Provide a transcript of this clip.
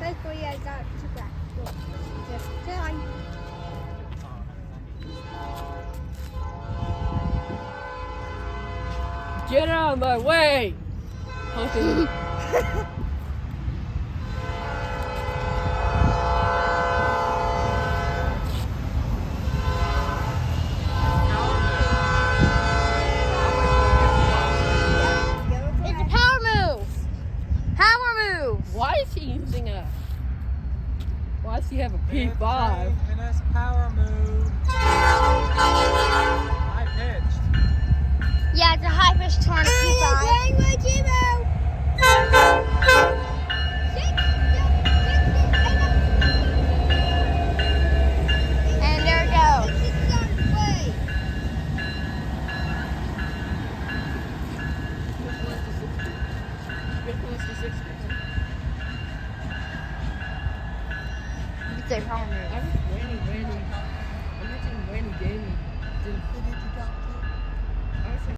Basically, I got to back. Just telling. Get out of my way! Okay. It's a power move. Power move. Why is he using a... Why does he have a P5? And that's power move. High pitched. Yeah, it's a high pitch torn P5. And there it goes. It's a power move. I'm watching Randy